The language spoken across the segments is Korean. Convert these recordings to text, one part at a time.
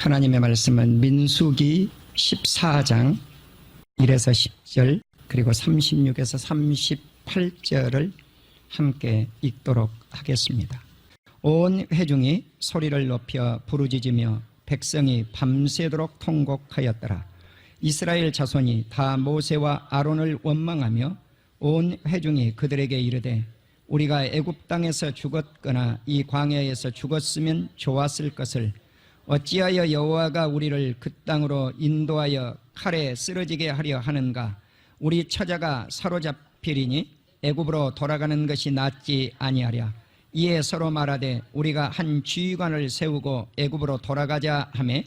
하나님의 말씀은 민수기 14장 1에서 10절 그리고 36에서 38절을 함께 읽도록 하겠습니다. 온 회중이 소리를 높여 부르짖으며 백성이 밤새도록 통곡하였더라. 이스라엘 자손이 다 모세와 아론을 원망하며 온 회중이 그들에게 이르되 우리가 애굽 땅에서 죽었거나 이 광야에서 죽었으면 좋았을 것을 어찌하여 여호와가 우리를 그 땅으로 인도하여 칼에 쓰러지게 하려 하는가? 우리 처자가 사로잡히리니 애굽으로 돌아가는 것이 낫지 아니하랴. 이에 서로 말하되 우리가 한 지휘관을 세우고 애굽으로 돌아가자 하매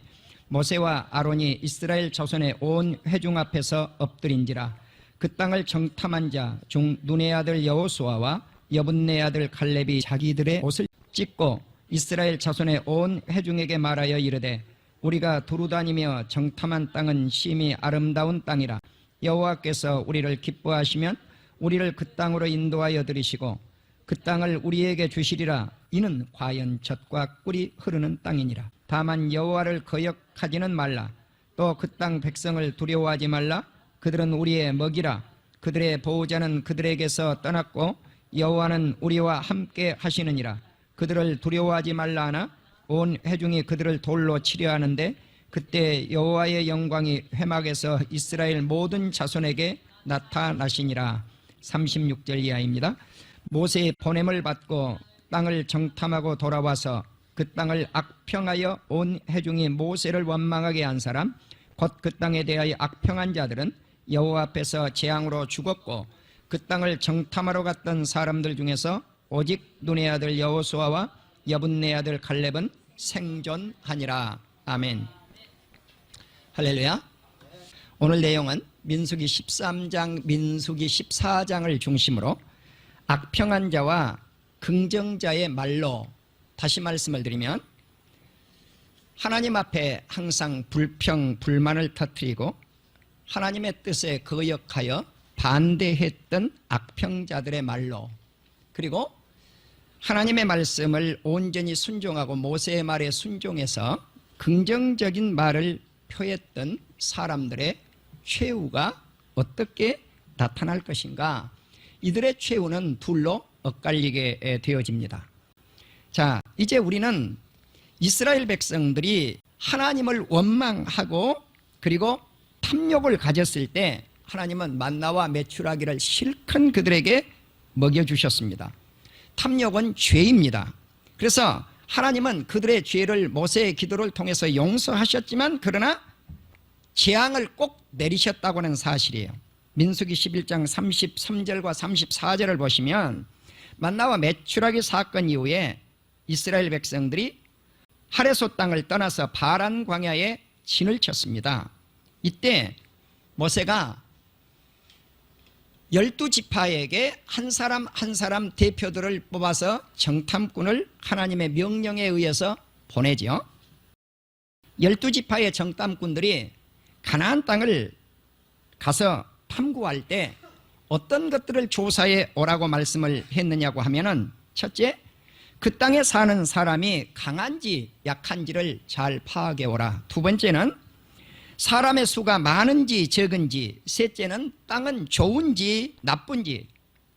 모세와 아론이 이스라엘 자손의 온 회중 앞에서 엎드린지라. 그 땅을 정탐한 자 중 눈의 아들 여호수아와 여분네 아들 갈렙이 자기들의 옷을 찢고 이스라엘 자손의 온 회중에게 말하여 이르되 우리가 두루다니며 정탐한 땅은 심히 아름다운 땅이라. 여호와께서 우리를 기뻐하시면 우리를 그 땅으로 인도하여 들이시고 그 땅을 우리에게 주시리라. 이는 과연 젖과 꿀이 흐르는 땅이니라. 다만 여호와를 거역하지는 말라. 또 그 땅 백성을 두려워하지 말라. 그들은 우리의 먹이라. 그들의 보호자는 그들에게서 떠났고 여호와는 우리와 함께 하시느니라. 그들을 두려워하지 말라 하나 온 회중이 그들을 돌로 치려 하는데 그때 여호와의 영광이 회막에서 이스라엘 모든 자손에게 나타나시니라. 36절 이하입니다. 모세의 보냄을 받고 땅을 정탐하고 돌아와서 그 땅을 악평하여 온 회중이 모세를 원망하게 한 사람 곧 그 땅에 대하여 악평한 자들은 여호와 앞에서 재앙으로 죽었고 그 땅을 정탐하러 갔던 사람들 중에서 오직 눈의 아들 여호수아와 여분네 아들 갈렙은 생존하니라. 아멘. 할렐루야. 오늘 내용은 민수기 13장, 민수기 14장을 중심으로 악평한 자와 긍정자의 말로, 다시 말씀을 드리면 하나님 앞에 항상 불평, 불만을 터뜨리고 하나님의 뜻에 거역하여 반대했던 악평자들의 말로, 그리고 하나님의 말씀을 온전히 순종하고 모세의 말에 순종해서 긍정적인 말을 표했던 사람들의 최후가 어떻게 나타날 것인가? 이들의 최후는 둘로 엇갈리게 되어집니다. 자, 이제 우리는 이스라엘 백성들이 하나님을 원망하고 그리고 탐욕을 가졌을 때 하나님은 만나와 메추라기를 실컷 그들에게 먹여주셨습니다. 탐욕은 죄입니다. 그래서 하나님은 그들의 죄를 모세의 기도를 통해서 용서하셨지만 그러나 재앙을 꼭 내리셨다고 하는 사실이에요. 민수기 11장 33절과 34절을 보시면 만나와 메추라기 사건 이후에 이스라엘 백성들이 하레소 땅을 떠나서 바란 광야에 진을 쳤습니다. 이때 모세가 12지파에게 한 사람 한 사람 대표들을 뽑아서 정탐꾼을 하나님의 명령에 의해서 보내죠. 12지파의 정탐꾼들이 가나안 땅을 가서 탐구할 때 어떤 것들을 조사해 오라고 말씀을 했느냐고 하면은, 첫째, 그 땅에 사는 사람이 강한지 약한지를 잘 파악해 오라. 두 번째는 사람의 수가 많은지 적은지, 셋째는 땅은 좋은지 나쁜지,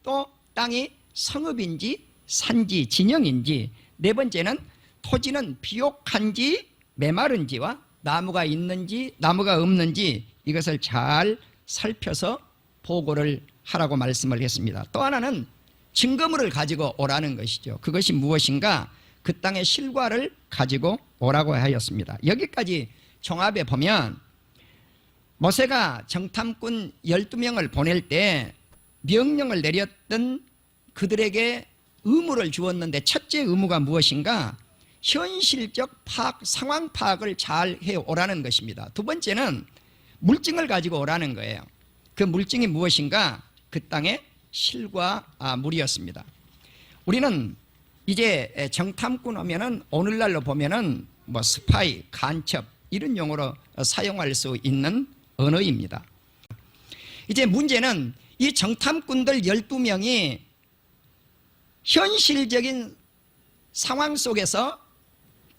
또 땅이 성읍인지 산지 진영인지, 네 번째는 토지는 비옥한지 메마른지와 나무가 있는지 나무가 없는지 이것을 잘 살펴서 보고를 하라고 말씀을 했습니다. 또 하나는 증거물을 가지고 오라는 것이죠. 그것이 무엇인가? 그 땅의 실과를 가지고 오라고 하였습니다. 여기까지 종합해 보면 모세가 정탐꾼 12명을 보낼 때 명령을 내렸던 그들에게 의무를 주었는데, 첫째 의무가 무엇인가? 현실적 파악, 상황 파악을 잘 해오라는 것입니다. 두 번째는 물증을 가지고 오라는 거예요. 그 물증이 무엇인가? 그 땅의 실과 물이었습니다. 우리는 이제 정탐꾼 하면은 오늘날로 보면은 뭐 스파이, 간첩 이런 용어로 사용할 수 있는 언어입니다. 이제 문제는 이 정탐꾼들 12명이 현실적인 상황 속에서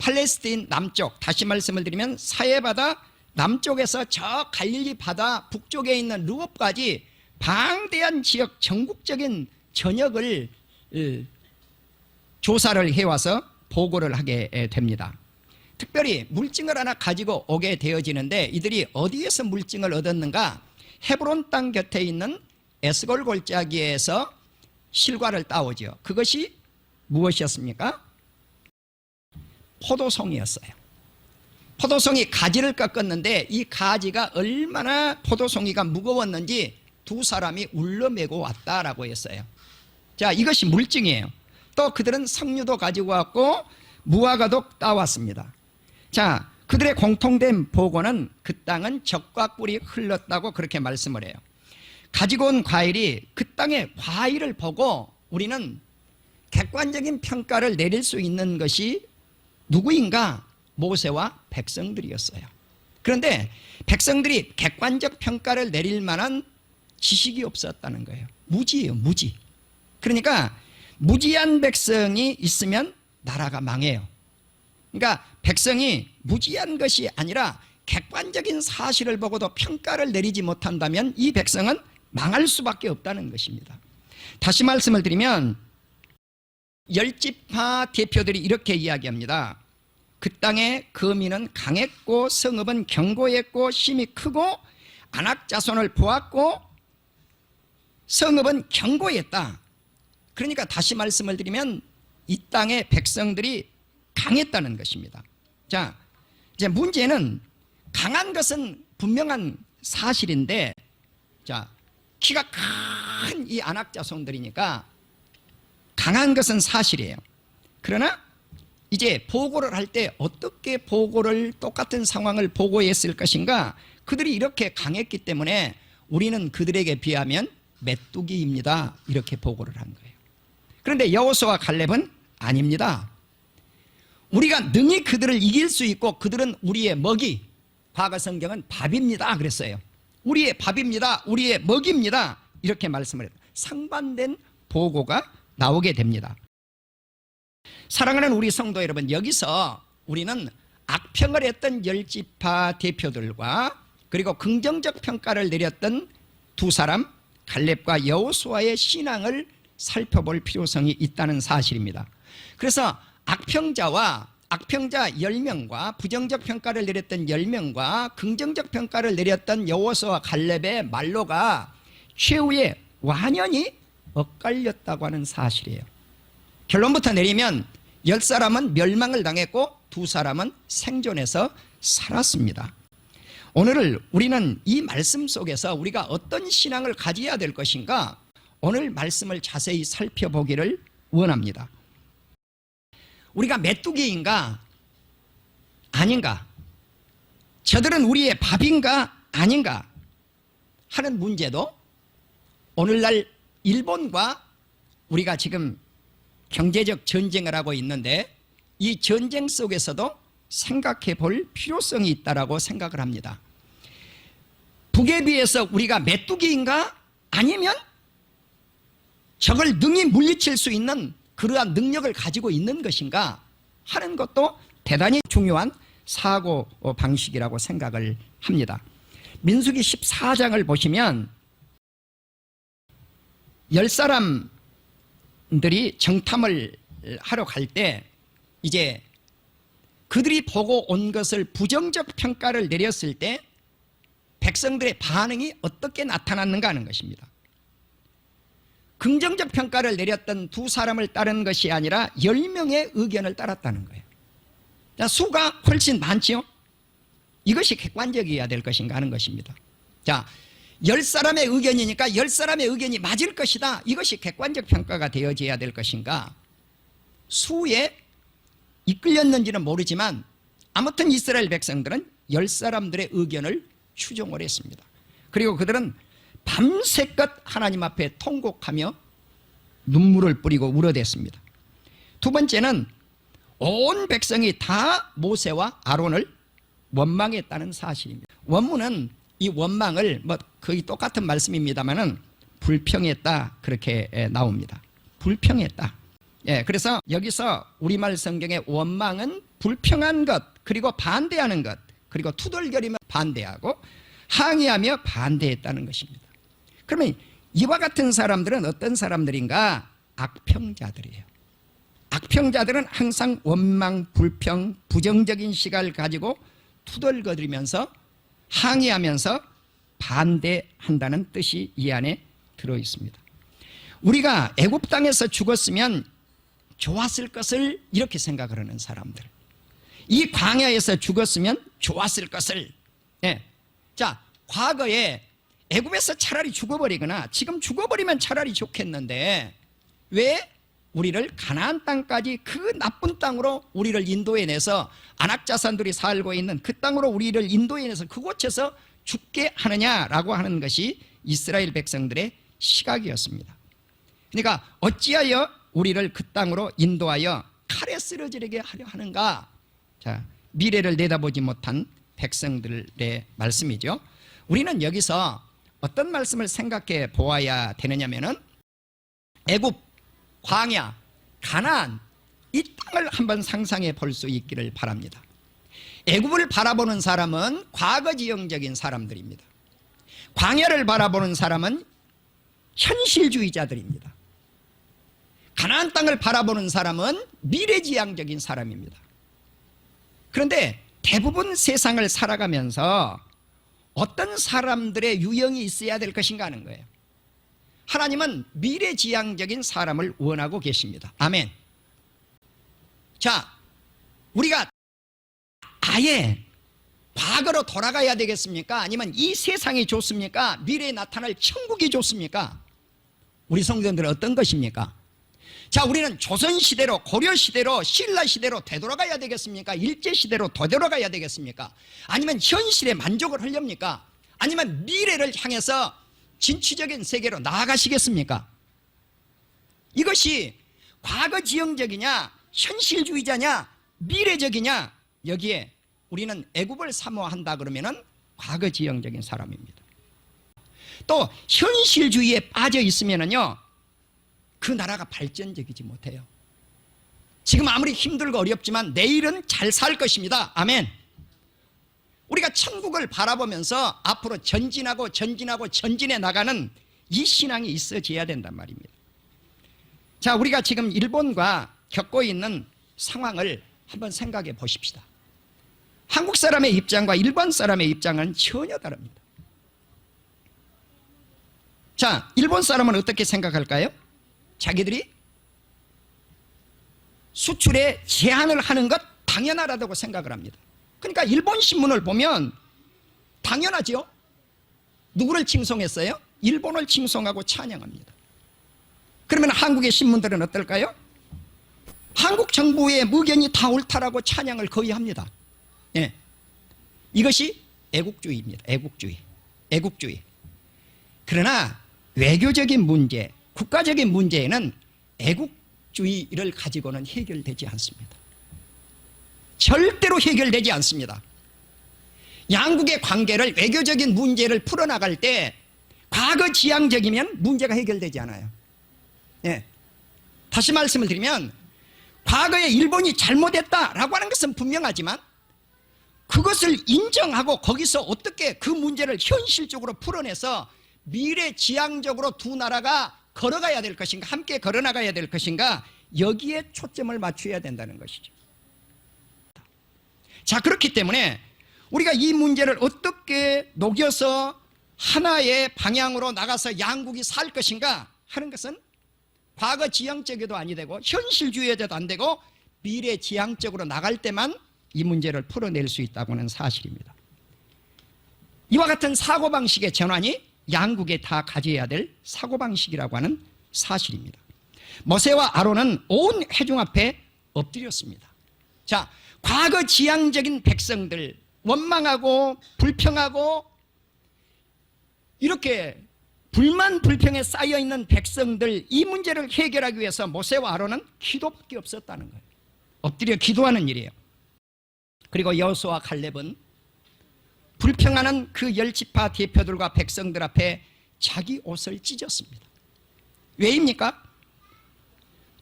팔레스타인 남쪽, 다시 말씀을 드리면 사해바다 남쪽에서 저 갈릴리 바다 북쪽에 있는 루업까지 방대한 지역 전국적인 전역을 조사를 해와서 보고를 하게 됩니다. 특별히 물증을 하나 가지고 오게 되어지는데 이들이 어디에서 물증을 얻었는가? 헤브론 땅 곁에 있는 에스골 골짜기에서 실과를 따오죠. 그것이 무엇이었습니까? 포도송이였어요. 포도송이 가지를 꺾었는데 이 가지가 얼마나 포도송이가 무거웠는지 두 사람이 울러매고 왔다라고 했어요. 자, 이것이 물증이에요. 또 그들은 석류도 가지고 왔고 무화과도 따왔습니다. 자, 그들의 공통된 보고는 그 땅은 적과 꿀이 흘렀다고 그렇게 말씀을 해요. 가지고 온 과일이 그 땅의 과일을 보고 우리는 객관적인 평가를 내릴 수 있는 것이 누구인가? 모세와 백성들이었어요. 그런데 백성들이 객관적 평가를 내릴 만한 지식이 없었다는 거예요. 무지예요, 무지. 그러니까 무지한 백성이 있으면 나라가 망해요. 그러니까 백성이 무지한 것이 아니라 객관적인 사실을 보고도 평가를 내리지 못한다면 이 백성은 망할 수밖에 없다는 것입니다. 다시 말씀을 드리면 10지파 대표들이 이렇게 이야기합니다. 그 땅의 거민은 강했고 성읍은 견고했고 심이 크고 아낙 자손을 보았고 성읍은 견고했다. 그러니까 다시 말씀을 드리면 이 땅의 백성들이 강했다는 것입니다. 자, 이제 문제는 강한 것은 분명한 사실인데, 자, 키가 큰 이 아낙 자손들이니까 강한 것은 사실이에요. 그러나 이제 보고를 할 때 어떻게 보고를 똑같은 상황을 보고했을 것인가? 그들이 이렇게 강했기 때문에 우리는 그들에게 비하면 메뚜기입니다. 이렇게 보고를 한 거예요. 그런데 여호수아와 갈렙은 아닙니다. 우리가 능히 그들을 이길 수 있고 그들은 우리의 먹이, 과거 성경은 밥입니다 그랬어요. 우리의 밥입니다. 우리의 먹입니다. 이렇게 말씀을 해요. 상반된 보고가 나오게 됩니다. 사랑하는 우리 성도 여러분, 여기서 우리는 악평을 했던 10지파 대표들과 그리고 긍정적 평가를 내렸던 두 사람 갈렙과 여호수아의 신앙을 살펴볼 필요성이 있다는 사실입니다. 그래서 악평자 10명과 부정적 평가를 내렸던 10명과 긍정적 평가를 내렸던 여호수아와 갈렙의 말로가 최후에 완연히 엇갈렸다고 하는 사실이에요. 결론부터 내리면 10사람은 멸망을 당했고 2사람은 생존해서 살았습니다. 오늘 우리는 이 말씀 속에서 우리가 어떤 신앙을 가져야 될 것인가? 오늘 말씀을 자세히 살펴보기를 원합니다. 우리가 메뚜기인가? 아닌가? 저들은 우리의 밥인가? 아닌가? 하는 문제도 오늘날 일본과 우리가 지금 경제적 전쟁을 하고 있는데 이 전쟁 속에서도 생각해 볼 필요성이 있다고 생각을 합니다. 북에 비해서 우리가 메뚜기인가? 아니면 적을 능히 물리칠 수 있는 그러한 능력을 가지고 있는 것인가 하는 것도 대단히 중요한 사고 방식이라고 생각을 합니다. 민수기 14장을 보시면 10사람들이 정탐을 하러 갈 때 이제 그들이 보고 온 것을 부정적 평가를 내렸을 때 백성들의 반응이 어떻게 나타났는가 하는 것입니다. 긍정적 평가를 내렸던 2사람을 따른 것이 아니라 10명의 의견을 따랐다는 거예요. 자, 수가 훨씬 많지요? 이것이 객관적이어야 될 것인가 하는 것입니다. 자, 10사람의 의견이니까 10사람의 의견이 맞을 것이다. 이것이 객관적 평가가 되어져야 될 것인가? 수에 이끌렸는지는 모르지만 아무튼 이스라엘 백성들은 10사람들의 의견을 추종을 했습니다. 그리고 그들은 밤새껏 하나님 앞에 통곡하며 눈물을 뿌리고 울어댔습니다. 두 번째는 온 백성이 다 모세와 아론을 원망했다는 사실입니다. 원문은 이 원망을 뭐 거의 똑같은 말씀입니다만은 불평했다 그렇게 나옵니다. 불평했다. 예, 그래서 여기서 우리말 성경의 원망은 불평한 것, 그리고 반대하는 것, 그리고 투덜거리며 반대하고 항의하며 반대했다는 것입니다. 그러면 이와 같은 사람들은 어떤 사람들인가? 악평자들이에요. 악평자들은 항상 원망, 불평, 부정적인 시각을 가지고 투덜거리면서 항의하면서 반대한다는 뜻이 이 안에 들어 있습니다. 우리가 애굽 땅에서 죽었으면 좋았을 것을 이렇게 생각을 하는 사람들, 이 광야에서 죽었으면 좋았을 것을. 자, 과거에 애굽에서 차라리 죽어버리거나 지금 죽어버리면 차라리 좋겠는데 왜 우리를 가나안 땅까지 그 나쁜 땅으로 우리를 인도해내서 안악자산들이 살고 있는 그 땅으로 우리를 인도해내서 그곳에서 죽게 하느냐라고 하는 것이 이스라엘 백성들의 시각이었습니다. 그러니까 어찌하여 우리를 그 땅으로 인도하여 칼에 쓰러지게 하려 하는가? 자, 미래를 내다보지 못한 백성들의 말씀이죠. 우리는 여기서 어떤 말씀을 생각해 보아야 되느냐면은 애굽, 광야, 가나안 이 땅을 한번 상상해 볼 수 있기를 바랍니다. 애굽을 바라보는 사람은 과거지형적인 사람들입니다. 광야를 바라보는 사람은 현실주의자들입니다. 가나안 땅을 바라보는 사람은 미래지향적인 사람입니다. 그런데 대부분 세상을 살아가면서 어떤 사람들의 유형이 있어야 될 것인가 하는 거예요. 하나님은 미래지향적인 사람을 원하고 계십니다. 아멘. 자, 우리가 아예 과거로 돌아가야 되겠습니까? 아니면 이 세상이 좋습니까? 미래에 나타날 천국이 좋습니까? 우리 성도님들은 어떤 것입니까? 자, 우리는 조선시대로, 고려시대로, 신라시대로 되돌아가야 되겠습니까? 일제시대로 되돌아가야 되겠습니까? 아니면 현실에 만족을 하렵니까? 아니면 미래를 향해서 진취적인 세계로 나아가시겠습니까? 이것이 과거지형적이냐, 현실주의자냐, 미래적이냐, 여기에 우리는 애굽을 사모한다 그러면은 과거지형적인 사람입니다. 또 현실주의에 빠져 있으면은요, 그 나라가 발전적이지 못해요. 지금 아무리 힘들고 어렵지만 내일은 잘 살 것입니다. 아멘. 우리가 천국을 바라보면서 앞으로 전진하고 전진해 나가는 이 신앙이 있어져야 된단 말입니다. 자, 우리가 지금 일본과 겪고 있는 상황을 한번 생각해 보십시다. 한국 사람의 입장과 일본 사람의 입장은 전혀 다릅니다. 자, 일본 사람은 어떻게 생각할까요? 자기들이 수출에 제한을 하는 것 당연하다고 생각을 합니다. 그러니까 일본 신문을 보면 당연하죠. 누구를 칭송했어요? 일본을 칭송하고 찬양합니다. 그러면 한국의 신문들은 어떨까요? 한국 정부의 의견이 다 옳다라고 찬양을 거의 합니다. 예. 이것이 애국주의입니다. 애국주의. 그러나 외교적인 문제, 국가적인 문제에는 애국주의를 가지고는 해결되지 않습니다. 절대로 해결되지 않습니다. 양국의 관계를, 외교적인 문제를 풀어나갈 때 과거지향적이면 문제가 해결되지 않아요. 예. 다시 말씀을 드리면 과거에 일본이 잘못했다라고 하는 것은 분명하지만 그것을 인정하고 거기서 어떻게 그 문제를 현실적으로 풀어내서 미래지향적으로 두 나라가 걸어가야 될 것인가, 함께 걸어나가야 될 것인가, 여기에 초점을 맞춰야 된다는 것이죠. 자, 그렇기 때문에 우리가 이 문제를 어떻게 녹여서 하나의 방향으로 나가서 양국이 살 것인가 하는 것은 과거 지향적에도 아니 되고 현실주의에도 안 되고 미래지향적으로 나갈 때만 이 문제를 풀어낼 수 있다고 하는 사실입니다. 이와 같은 사고방식의 전환이 양국에 다 가져야 될 사고방식이라고 하는 사실입니다. 모세와 아론은 온 회중 앞에 엎드렸습니다. 자, 과거 지향적인 백성들, 원망하고 불평하고 이렇게 불만 불평에 쌓여있는 백성들, 이 문제를 해결하기 위해서 모세와 아론은 기도밖에 없었다는 거예요. 엎드려 기도하는 일이에요. 그리고 여호수아와 칼렙은 불평하는 그 10지파 대표들과 백성들 앞에 자기 옷을 찢었습니다. 왜입니까?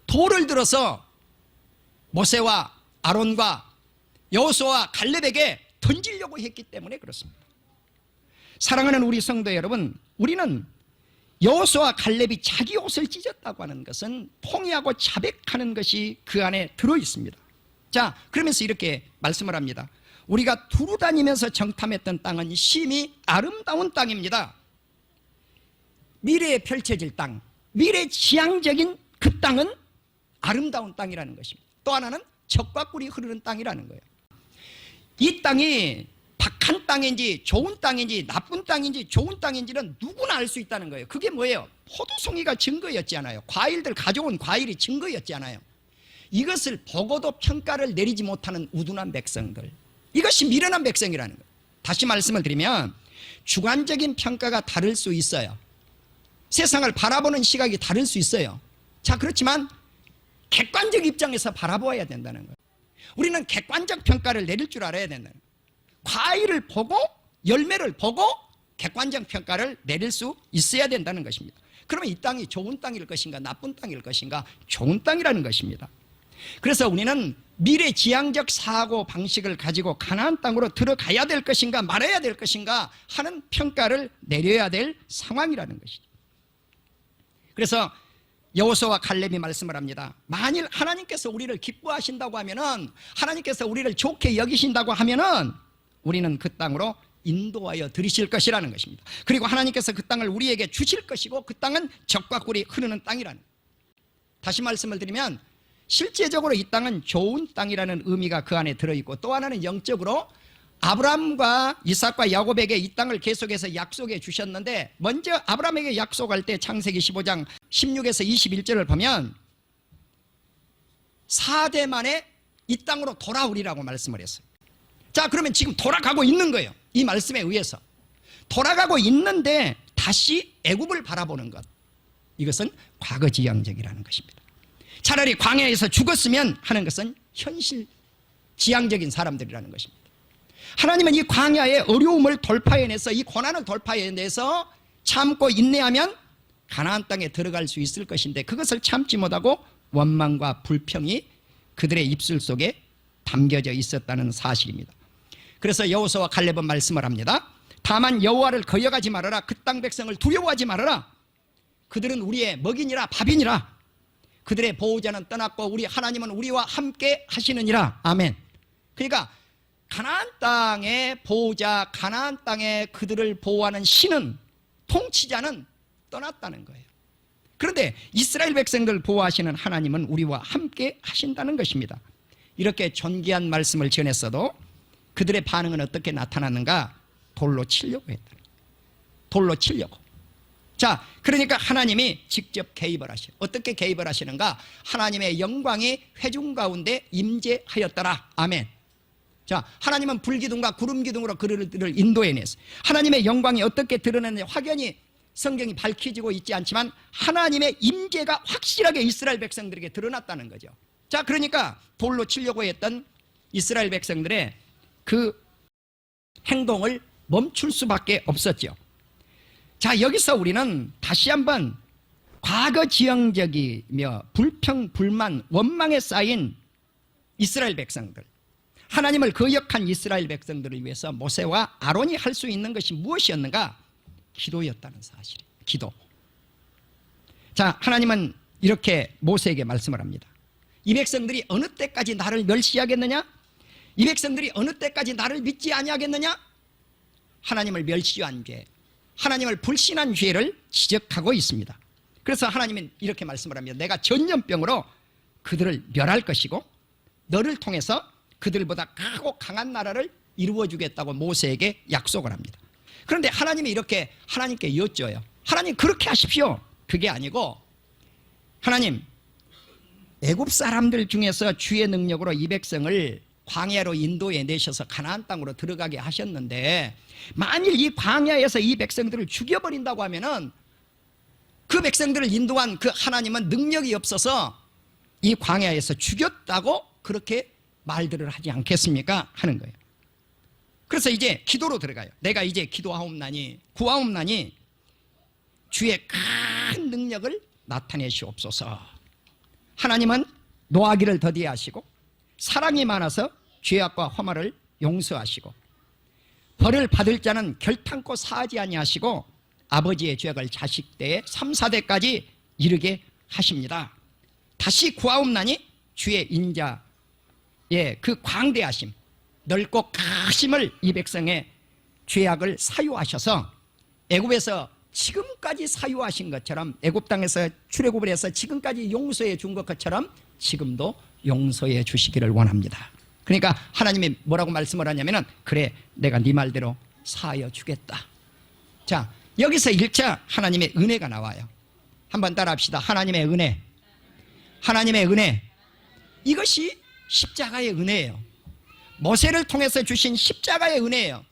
돌을 들어서 모세와 아론과 여호수아와 갈렙에게 던지려고 했기 때문에 그렇습니다. 사랑하는 우리 성도 여러분, 우리는 여호수아와 갈렙이 자기 옷을 찢었다고 하는 것은 포기하고 자백하는 것이 그 안에 들어있습니다. 자, 그러면서 이렇게 말씀을 합니다. 우리가 두루 다니면서 정탐했던 땅은 심히 아름다운 땅입니다. 미래에 펼쳐질 땅, 미래 지향적인 그 땅은 아름다운 땅이라는 것입니다. 또 하나는 젖과 꿀이 흐르는 땅이라는 거예요. 이 땅이 박한 땅인지 좋은 땅인지 나쁜 땅인지 좋은 땅인지는 누구나 알 수 있다는 거예요. 그게 뭐예요? 포도송이가 증거였지 않아요? 과일들 가져온 과일이 증거였지 않아요? 이것을 보고도 평가를 내리지 못하는 우둔한 백성들, 이것이 미련한 백성이라는 거예요. 다시 말씀을 드리면 주관적인 평가가 다를 수 있어요. 세상을 바라보는 시각이 다를 수 있어요. 자, 그렇지만 객관적 입장에서 바라보아야 된다는 거예요. 우리는 객관적 평가를 내릴 줄 알아야 된다는 거예요. 과일을 보고 열매를 보고 객관적 평가를 내릴 수 있어야 된다는 것입니다. 그러면 이 땅이 좋은 땅일 것인가 나쁜 땅일 것인가? 좋은 땅이라는 것입니다. 그래서 우리는 미래지향적 사고 방식을 가지고 가나안 땅으로 들어가야 될 것인가 말아야 될 것인가 하는 평가를 내려야 될 상황이라는 것이죠. 그래서 여호수아와 갈렙이 말씀을 합니다. 만일 하나님께서 우리를 기뻐하신다고 하면은, 하나님께서 우리를 좋게 여기신다고 하면은 우리는 그 땅으로 인도하여 들이실 것이라는 것입니다. 그리고 하나님께서 그 땅을 우리에게 주실 것이고 그 땅은 젖과 꿀이 흐르는 땅이라는 거예요. 다시 말씀을 드리면 실제적으로 이 땅은 좋은 땅이라는 의미가 그 안에 들어있고, 또 하나는 영적으로 아브라함과 이삭과 야곱에게 이 땅을 계속해서 약속해 주셨는데, 먼저 아브라함에게 약속할 때 창세기 15장 16에서 21절을 보면 4대 만에 이 땅으로 돌아오리라고 말씀을 했어요. 자, 그러면 지금 돌아가고 있는 거예요. 이 말씀에 의해서 돌아가고 있는데 다시 애굽을 바라보는 것, 이것은 과거지향적이라는 것입니다. 차라리 광야에서 죽었으면 하는 것은 현실 지향적인 사람들이라는 것입니다. 하나님은 이 광야의 어려움을 돌파해내서, 이 고난을 돌파해내서 참고 인내하면 가나안 땅에 들어갈 수 있을 것인데, 그것을 참지 못하고 원망과 불평이 그들의 입술 속에 담겨져 있었다는 사실입니다. 그래서 여호수아와 갈렙은 말씀을 합니다. 다만 여호와를 거역하지 말아라. 그 땅 백성을 두려워하지 말아라. 그들은 우리의 먹이니라 밥이니라. 그들의 보호자는 떠났고 우리 하나님은 우리와 함께 하시느니라. 아멘. 그러니까 가나안 땅의 보호자, 가나안 땅에 그들을 보호하는 신은, 통치자는 떠났다는 거예요. 그런데 이스라엘 백성들을 보호하시는 하나님은 우리와 함께 하신다는 것입니다. 이렇게 존귀한 말씀을 전했어도 그들의 반응은 어떻게 나타났는가? 돌로 치려고 했다. 돌로 치려고. 자, 그러니까 하나님이 직접 개입을 하셔요. 어떻게 개입을 하시는가? 하나님의 영광이 회중 가운데 임재하였더라. 아멘. 자, 하나님은 불기둥과 구름기둥으로 그들을 인도해냈어요. 하나님의 영광이 어떻게 드러났는지 확연히 성경이 밝혀지고 있지 않지만 하나님의 임재가 확실하게 이스라엘 백성들에게 드러났다는 거죠. 자, 그러니까 돌로 치려고 했던 이스라엘 백성들의 그 행동을 멈출 수밖에 없었죠. 자, 여기서 우리는 다시 한번 과거 지형적이며 불평, 불만, 원망에 쌓인 이스라엘 백성들, 하나님을 거역한 이스라엘 백성들을 위해서 모세와 아론이 할 수 있는 것이 무엇이었는가? 기도였다는 사실이에요. 기도. 자, 하나님은 이렇게 모세에게 말씀을 합니다. 이 백성들이 어느 때까지 나를 멸시하겠느냐? 이 백성들이 어느 때까지 나를 믿지 아니하겠느냐? 하나님을 멸시한 죄, 하나님을 불신한 죄를 지적하고 있습니다. 그래서 하나님은 이렇게 말씀을 합니다. 내가 전염병으로 그들을 멸할 것이고 너를 통해서 그들보다 크고 강한 나라를 이루어주겠다고 모세에게 약속을 합니다. 그런데 하나님이 이렇게 하나님께 여쭤요. 하나님, 그렇게 하십시오. 그게 아니고, 하나님, 애굽 사람들 중에서 주의 능력으로 이 백성을 광야로 인도해 내셔서 가나안 땅으로 들어가게 하셨는데, 만일 이 광야에서 이 백성들을 죽여버린다고 하면은 그 백성들을 인도한 그 하나님은 능력이 없어서 이 광야에서 죽였다고 그렇게 말들을 하지 않겠습니까? 하는 거예요. 그래서 이제 기도로 들어가요. 내가 이제 기도하옵나니, 구하옵나니 주의 큰 능력을 나타내시옵소서. 하나님은 노하기를 더디하시고 사랑이 많아서 죄악과 허물을 용서하시고 벌을 받을 자는 결탄코 사하지 아니하시고 아버지의 죄악을 자식 때에 3, 4대까지 이르게 하십니다. 다시 구하옵나니 주의 인자의 그 광대하심 넓고 크심을 이 백성의 죄악을 사유하셔서 애굽에서 지금까지 사유하신 것처럼 애굽 땅에서 출애굽을 해서 지금까지 용서해 준 것처럼 지금도 용서해 주시기를 원합니다. 그러니까 하나님이 뭐라고 말씀을 하냐면은 그래 내가 네 말대로 사하여 주겠다. 자, 여기서 1차 하나님의 은혜가 나와요. 한번 따라합시다. 하나님의 은혜. 하나님의 은혜. 이것이 십자가의 은혜예요. 모세를 통해서 주신 십자가의 은혜예요.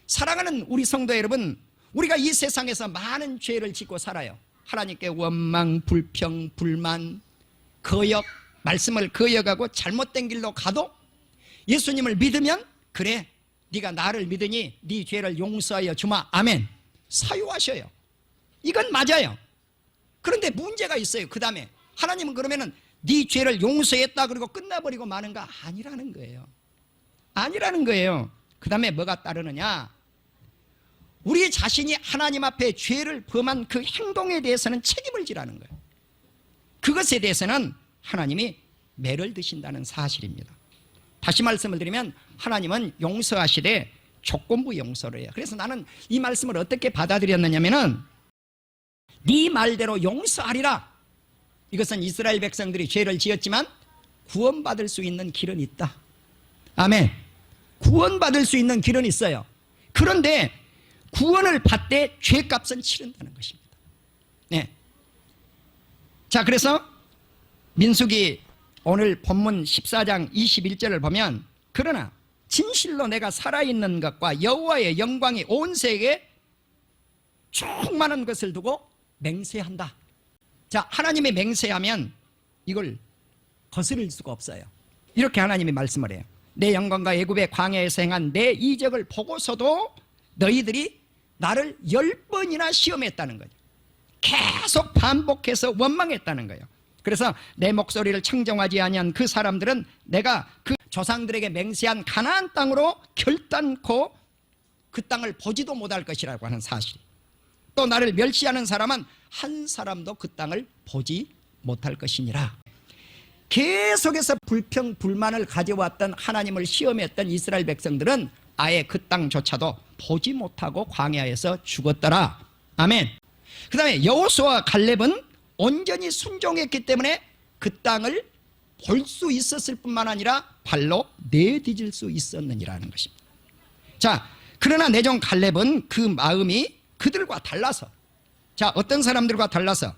사랑하는 우리 성도 여러분, 우리가 이 세상에서 많은 죄를 짓고 살아요. 하나님께 원망, 불평, 불만, 거역, 말씀을 거역하고 잘못된 길로 가도 예수님을 믿으면 그래 네가 나를 믿으니 네 죄를 용서하여 주마. 아멘. 사유하셔요. 이건 맞아요. 그런데 문제가 있어요. 그 다음에 하나님은 그러면은 네 죄를 용서했다 그리고 끝나버리고 마는가? 아니라는 거예요. 아니라는 거예요. 그 다음에 뭐가 따르느냐? 우리 자신이 하나님 앞에 죄를 범한 그 행동에 대해서는 책임을 지라는 거예요. 그것에 대해서는 하나님이 매를 드신다는 사실입니다. 다시 말씀을 드리면 하나님은 용서하시되 조건부 용서를 해요. 그래서 나는 이 말씀을 어떻게 받아들였느냐면은 네 말대로 용서하리라. 이것은 이스라엘 백성들이 죄를 지었지만 구원받을 수 있는 길은 있다. 아멘. 구원받을 수 있는 길은 있어요. 그런데 구원을 받되 죄값은 치른다는 것입니다. 네. 자, 그래서 민수기 오늘 본문 14장 21절을 보면 그러나 진실로 내가 살아있는 것과 여호와의 영광이 온 세계에 충만한 것을 두고 맹세한다. 자, 하나님이 맹세하면 이걸 거스를 수가 없어요. 이렇게 하나님이 말씀을 해요. 내 영광과 애굽의 광야에서 행한 내 이적을 보고서도 너희들이 나를 10번이나 시험했다는 거죠. 계속 반복해서 원망했다는 거예요. 그래서 내 목소리를 청정하지 아니한 그 사람들은 내가 그 조상들에게 맹세한 가나안 땅으로 결단코 그 땅을 보지도 못할 것이라고 하는 사실. 또 나를 멸시하는 사람은 한 사람도 그 땅을 보지 못할 것이니라. 계속해서 불평 불만을 가져왔던 하나님을 시험했던 이스라엘 백성들은 아예 그 땅조차도 보지 못하고 광야에서 죽었더라. 아멘. 그 다음에 여호수아와 갈렙은 온전히 순종했기 때문에 그 땅을 볼 수 있었을 뿐만 아니라 발로 내디딜 수 있었느니라는 것입니다. 자, 그러나 내종 갈렙은 그 마음이 그들과 달라서, 자, 어떤 사람들과 달라서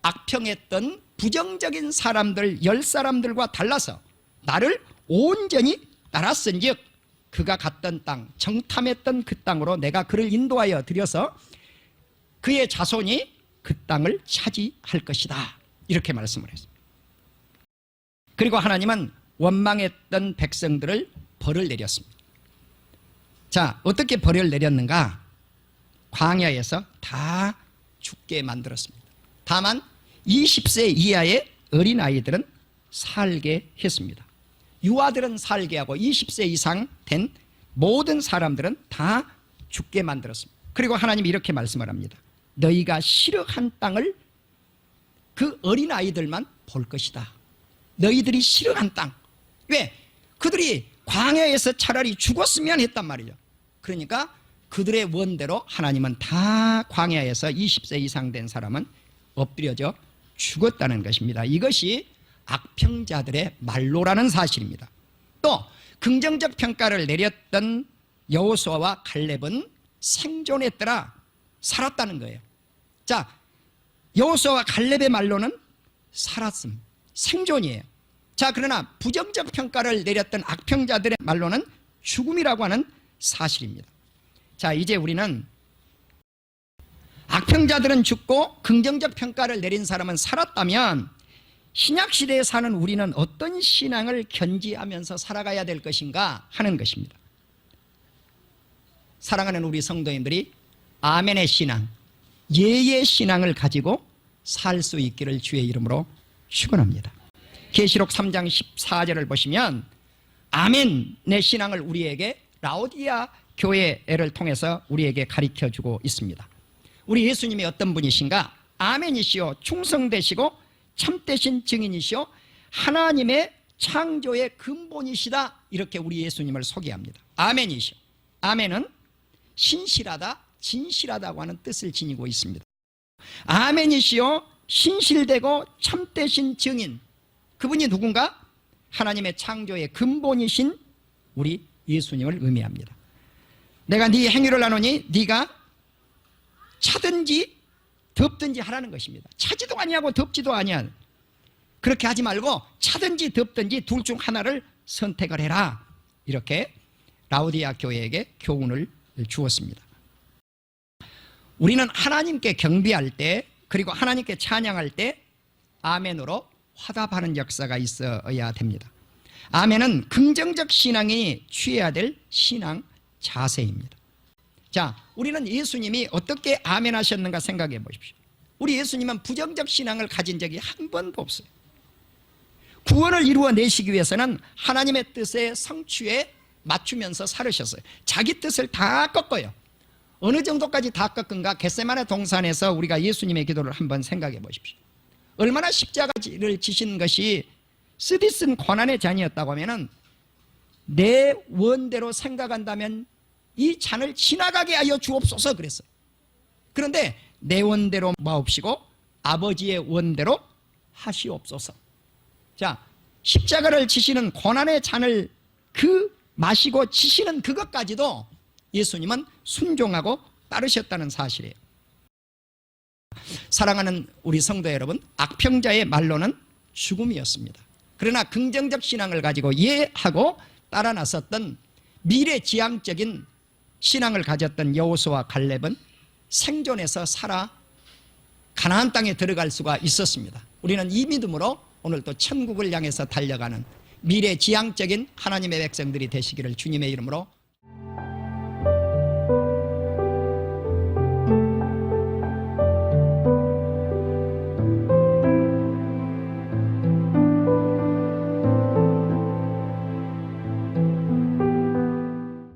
악평했던 부정적인 사람들 10사람들과 달라서 나를 온전히 따랐은즉 그가 갔던 땅, 정탐했던 그 땅으로 내가 그를 인도하여 들여서 그의 자손이 그 땅을 차지할 것이다. 이렇게 말씀을 했습니다. 그리고 하나님은 원망했던 백성들을 벌을 내렸습니다. 자, 어떻게 벌을 내렸는가? 광야에서 다 죽게 만들었습니다. 다만 20세 이하의 어린아이들은 살게 했습니다. 유아들은 살게 하고 20세 이상 된 모든 사람들은 다 죽게 만들었습니다. 그리고 하나님이 이렇게 말씀을 합니다. 너희가 싫어한 땅을 그 어린아이들만 볼 것이다. 너희들이 싫어한 땅. 왜? 그들이 광야에서 차라리 죽었으면 했단 말이죠. 그러니까 그들의 원대로 하나님은 다 광야에서 20세 이상 된 사람은 엎드려져 죽었다는 것입니다. 이것이 악평자들의 말로라는 사실입니다. 또 긍정적 평가를 내렸던 여호수아와 갈렙은 생존했더라, 살았다는 거예요. 자, 여호수아와 갈렙의 말로는 살았음, 생존이에요. 자, 그러나 부정적 평가를 내렸던 악평자들의 말로는 죽음이라고 하는 사실입니다. 자, 이제 우리는 악평자들은 죽고 긍정적 평가를 내린 사람은 살았다면 신약시대에 사는 우리는 어떤 신앙을 견지하면서 살아가야 될 것인가 하는 것입니다. 사랑하는 우리 성도님들이 아멘의 신앙, 예의 신앙을 가지고 살 수 있기를 주의 이름으로 축원합니다. 계시록 3장 14절을 보시면 아멘의 신앙을 우리에게 라오디아 교회를 통해서 우리에게 가르쳐주고 있습니다. 우리 예수님이 어떤 분이신가? 아멘이시오, 충성되시고 참되신 증인이시오, 하나님의 창조의 근본이시다, 이렇게 우리 예수님을 소개합니다. 아멘이시오. 아멘은 신실하다, 진실하다고 하는 뜻을 지니고 있습니다. 아멘이시오, 신실되고 참되신 증인, 그분이 누군가? 하나님의 창조의 근본이신 우리 예수님을 의미합니다. 내가 네 행위를 하노니 네가 차든지 덥든지 하라는 것입니다. 차지도 아니하고 덥지도 아니하. 그렇게 하지 말고 차든지 덥든지 둘 중 하나를 선택을 해라, 이렇게 라오디아 교회에게 교훈을 주었습니다. 우리는 하나님께 경배할 때, 그리고 하나님께 찬양할 때 아멘으로 화답하는 역사가 있어야 됩니다. 아멘은 긍정적 신앙이 취해야 될 신앙 자세입니다. 자, 우리는 예수님이 어떻게 아멘 하셨는가 생각해 보십시오. 우리 예수님은 부정적 신앙을 가진 적이 한 번도 없어요. 구원을 이루어내시기 위해서는 하나님의 뜻의 성취에 맞추면서 살으셨어요. 자기 뜻을 다 꺾어요. 어느 정도까지 다 꺾은가? 겟세마네 동산에서 우리가 예수님의 기도를 한번 생각해 보십시오. 얼마나 십자가를 지신 것이 쓰디쓴 고난의 잔이었다고 하면은, 내 원대로 생각한다면 이 잔을 지나가게 하여 주옵소서 그랬어요. 그런데 내 원대로 마옵시고 아버지의 원대로 하시옵소서. 자, 십자가를 지시는 고난의 잔을 마시고 지시는 그것까지도 예수님은 순종하고 따르셨다는 사실이에요. 사랑하는 우리 성도 여러분, 악평자의 말로는 죽음이었습니다. 그러나 긍정적 신앙을 가지고 이해하고 따라 나섰던 미래지향적인 신앙을 가졌던 여호수아와 갈렙은 생존해서 살아 가나안 땅에 들어갈 수가 있었습니다. 우리는 이 믿음으로 오늘 또 천국을 향해서 달려가는 미래지향적인 하나님의 백성들이 되시기를 주님의 이름으로